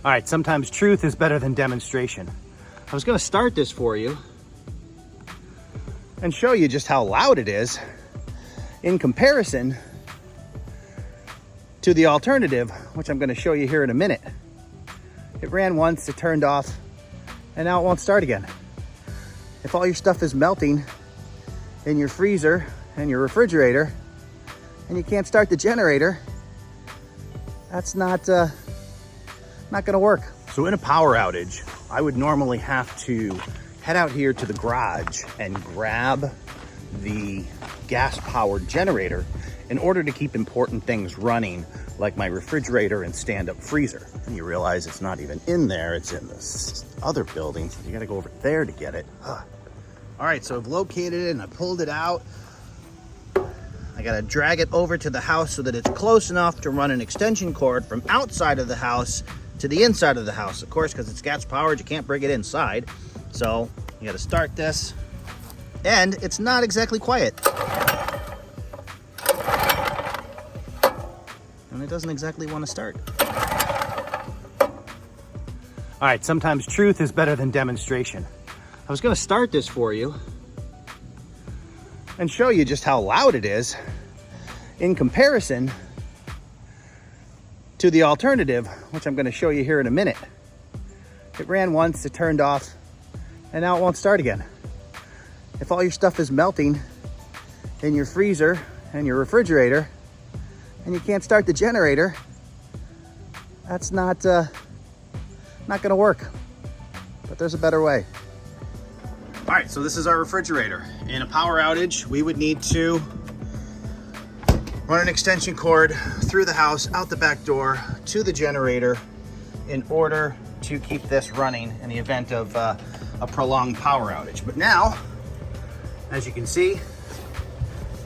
All right, sometimes truth is better than demonstration. I was gonna start this for you and show you just how loud it is in comparison to the alternative, which I'm gonna show you here in a minute. It ran once, it turned off, and now it won't start again. If all your stuff is melting in your freezer and your refrigerator and you can't start the generator, that's not gonna work. So in a power outage, I would normally have to head out here to the garage and grab the gas-powered generator in order to keep important things running, like my refrigerator and stand-up freezer. And you realize it's not even in there, it's in this other building. So you gotta go over there to get it. All right, so I've located it and I pulled it out. I gotta drag it over to the house so that it's close enough to run an extension cord from outside of the house to the inside of the house. Of course, because it's gas powered, you can't bring it inside. So you gotta start this, and it's not exactly quiet. And it doesn't exactly want to start. All right, sometimes truth is better than demonstration. I was gonna start this for you and show you just how loud it is in comparison to the alternative, which I'm gonna show you here in a minute. It ran once, it turned off, and now it won't start again. If all your stuff is melting in your freezer and your refrigerator and you can't start the generator, that's not gonna work. But there's a better way. All right, so this is our refrigerator. In a power outage, we would need to run an extension cord through the house, out the back door, to the generator in order to keep this running in the event of a prolonged power outage. But now, as you can see,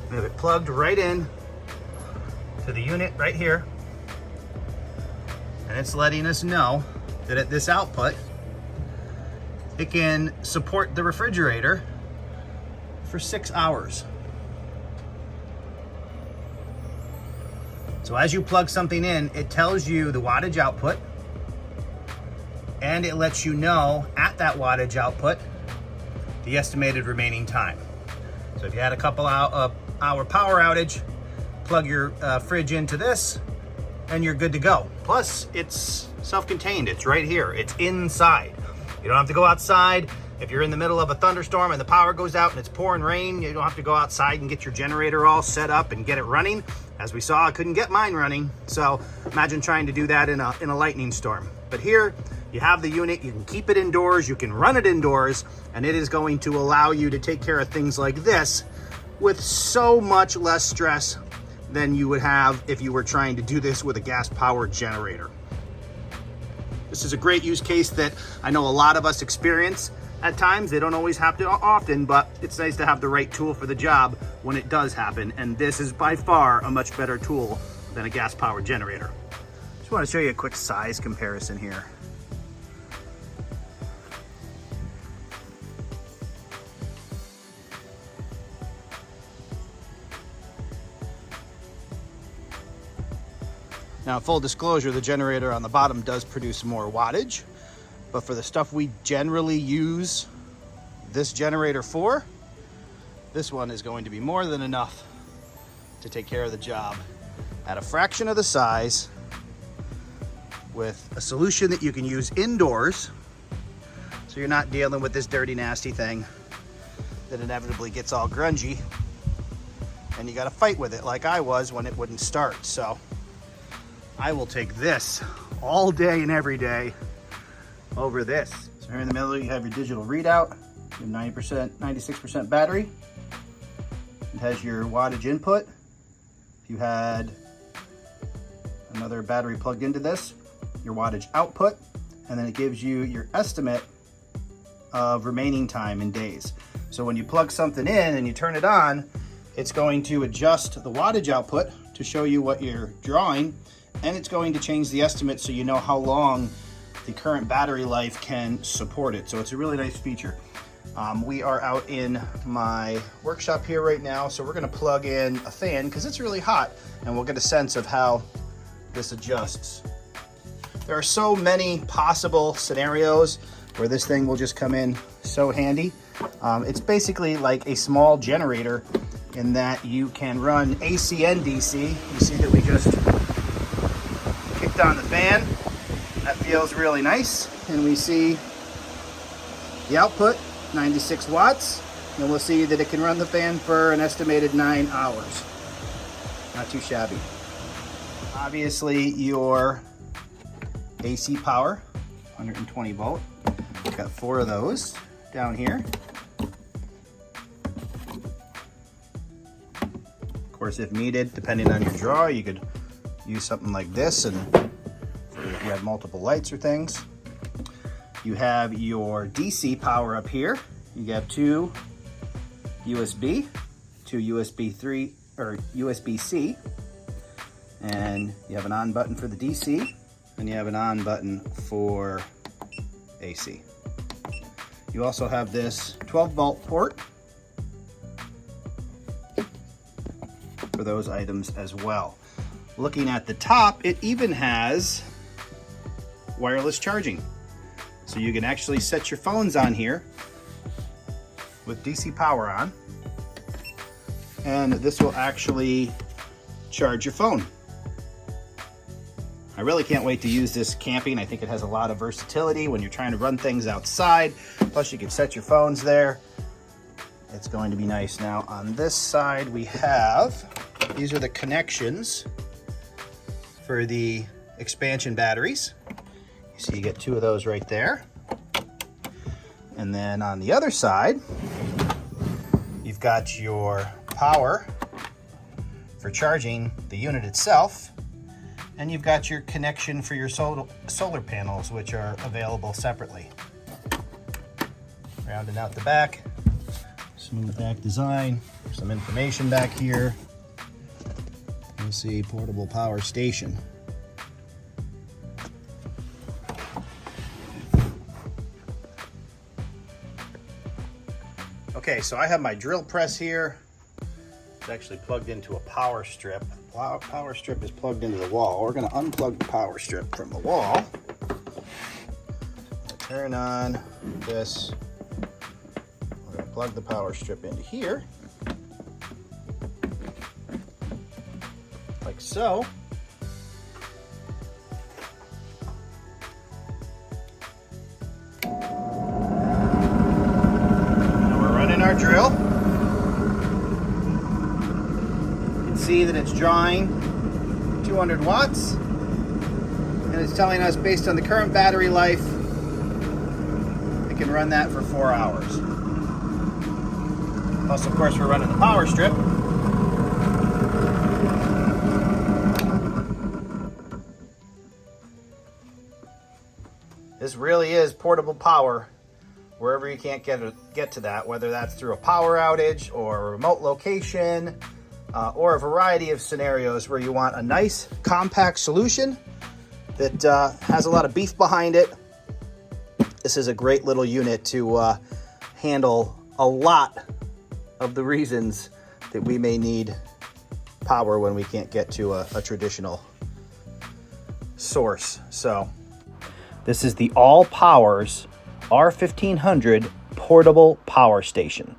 we have it plugged right in to the unit right here. And it's letting us know that at this output, it can support the refrigerator for 6 hours. So as you plug something in, it tells you the wattage output, and it lets you know at that wattage output the estimated remaining time. So if you had a couple hour power outage, plug your fridge into this and you're good to go. Plus it's self-contained, it's right here, it's inside. You don't have to go outside. If you're in the middle of a thunderstorm and the power goes out and it's pouring rain, you don't have to go outside and get your generator all set up and get it running. As we saw, I couldn't get mine running. So imagine trying to do that in a lightning storm. But here you have the unit, you can keep it indoors, you can run it indoors, and it is going to allow you to take care of things like this with so much less stress than you would have if you were trying to do this with a gas-powered generator. This is a great use case that I know a lot of us experience at times. They don't always happen often, but it's nice to have the right tool for the job when it does happen. And this is by far a much better tool than a gas-powered generator. Just want to show you a quick size comparison here. Now, full disclosure, the generator on the bottom does produce more wattage, but for the stuff we generally use this generator for, this one is going to be more than enough to take care of the job at a fraction of the size with a solution that you can use indoors, so you're not dealing with this dirty, nasty thing that inevitably gets all grungy and you got to fight with it like I was when it wouldn't start. So I will take this all day and every day over this. So here in the middle, you have your digital readout, your 90%, 96% battery. It has your wattage input. If you had another battery plugged into this, your wattage output, and then it gives you your estimate of remaining time in days. So when you plug something in and you turn it on, it's going to adjust the wattage output to show you what you're drawing, and it's going to change the estimate so you know how long the current battery life can support it. So it's a really nice feature. We are out in my workshop here right now, so we're going to plug in a fan because it's really hot, and we'll get a sense of how this adjusts. There are so many possible scenarios where this thing will just come in so handy. It's basically like a small generator in that you can run AC and DC. You see that we just kicked on the fan. That feels really nice. And we see the output, 96 watts. And we'll see that it can run the fan for an estimated 9 hours. Not too shabby. Obviously, your AC power, 120 volt. Got 4 of those down here. Of course, if needed, depending on your draw, you could use something like this, and if you have multiple lights or things. You have your DC power up here. You have 2 USB, 2 USB 3 or USB-C, and you have an on button for the DC, and you have an on button for AC. You also have this 12 volt port for those items as well. Looking at the top, it even has wireless charging. So you can actually set your phones on here with DC power on, and this will actually charge your phone. I really can't wait to use this camping. I think it has a lot of versatility when you're trying to run things outside. Plus you can set your phones there. It's going to be nice. Now on this side we have, these are the connections for the expansion batteries. So you get 2 of those right there. And then on the other side, you've got your power for charging the unit itself. And you've got your connection for your solar panels, which are available separately. Rounding out the back, smooth back design, some information back here. You'll see portable power station. Okay, so I have my drill press here. It's actually plugged into a power strip. Power strip is plugged into the wall. We're going to unplug the power strip from the wall. Turn on this. We're going to plug the power strip into here, like so. Now we're running our drill. See that it's drawing 200 watts, and it's telling us based on the current battery life it can run that for 4 hours. Plus of course we're running the power strip. This really is portable power wherever you can't get to that, whether that's through a power outage or a remote location, or a variety of scenarios where you want a nice compact solution that has a lot of beef behind it. This is a great little unit to handle a lot of the reasons that we may need power when we can't get to a traditional source. So this is the ALLPOWERS R1500 portable power station.